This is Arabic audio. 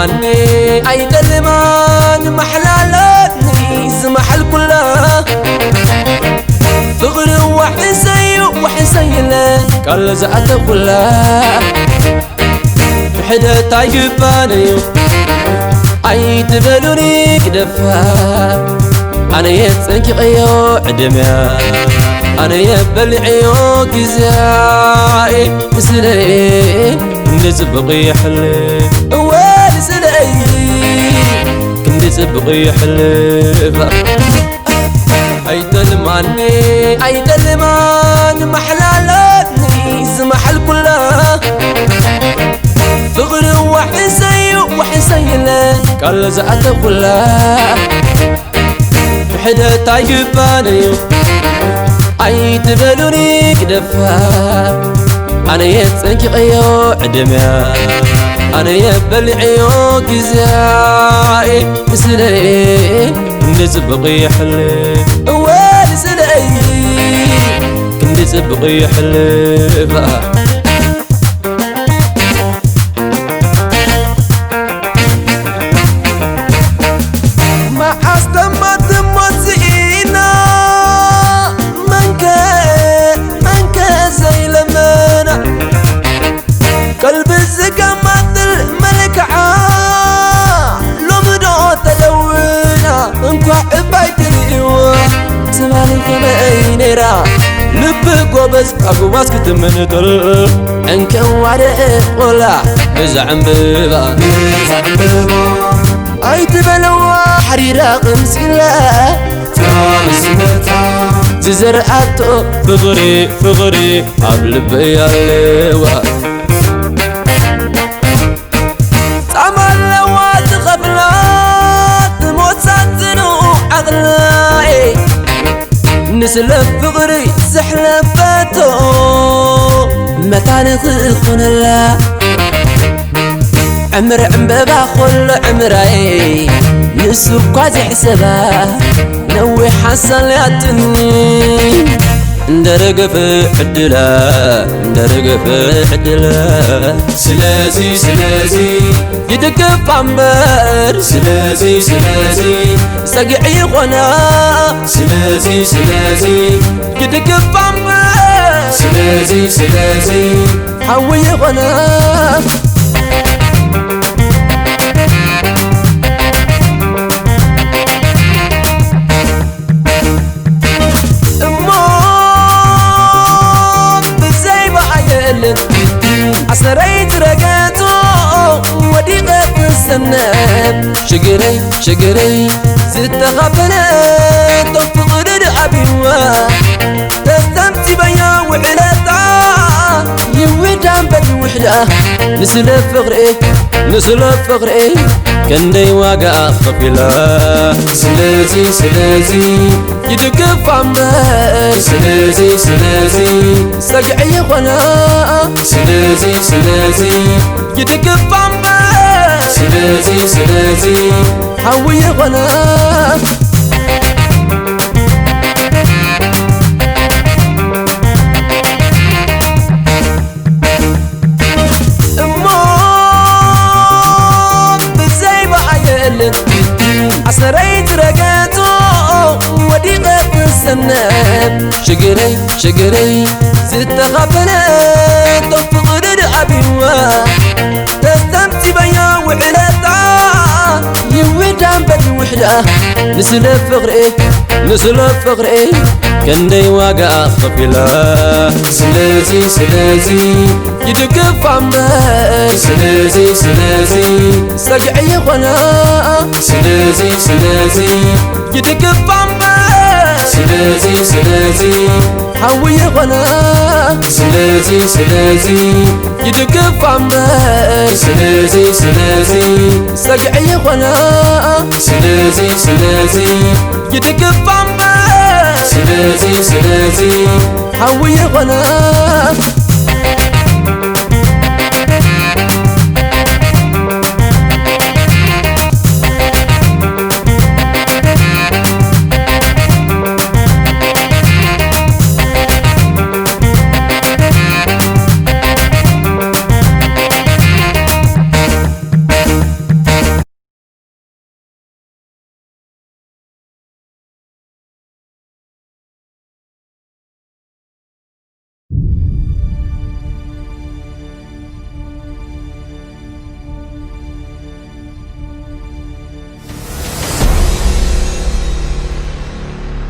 يتلماني أيتلمان محلالتني زمحل كلها فغر وحسي له قال زعته كلها بحدا تعجباني أيتبلوني كدفها أنا يتنكيو عدميا أنا يبلعيو كزاي سلي نسبقي حلي وين سلي نسبقي حلي أيتلمان محلالتني زمحل كلها فغر وحسي له قال زعته كلها بحدا تعجباني أيتبلوني كدفها أنا يتنكيو عدميا أنا يبلعيو كزاي سلي نسبقي حلي وين سلي نسبقي حلي قلب الزقمات الملك لمدو تلونا انكو عبايت الإيوة سمالي كمينيرا لبك وبس أبو ماسكت من دل انكو عرق ولا بزعم بيبا عيت بلوا حريرا قمسيلا زرعتو فغري قبل بياليوة نسلف فغري زحلفاتو متى نخون الله عمر عمبابا خل عمري نسوق قاعد حسابه نوي حصل ياتني ندرق في حدلا سلازي يدقف عمبر سلازي سقعي غنا سلازي يدقف عمبر سلازي حوي غنا عصريت رقاتو وديقة السناب شقري ست غفلات وفقر أبيوا تستمتي بيا وعلاتا يويدان بالوحدة نسلف فغري كان دي واقع خفلا سلازي يدقف عمبر سلازي سقعي غنا سلازي يدقف عمبر سلازي حوي غنا عصريت رقاتو وديقة السناب شقري ست غفلات وفقر أبيوا تستمتي بيا وعلاتا يويدان بالوحدة نسلف فغري كان دي واقع خفلا سلازي يدقف عمبر سلازي سقعي غنا سلازي يدقف عمبر سلازي حوي غنا سلازي يدقف عمبر سلازي سقعي غنا سلازي يدقف عمبر سلازي حوي غنا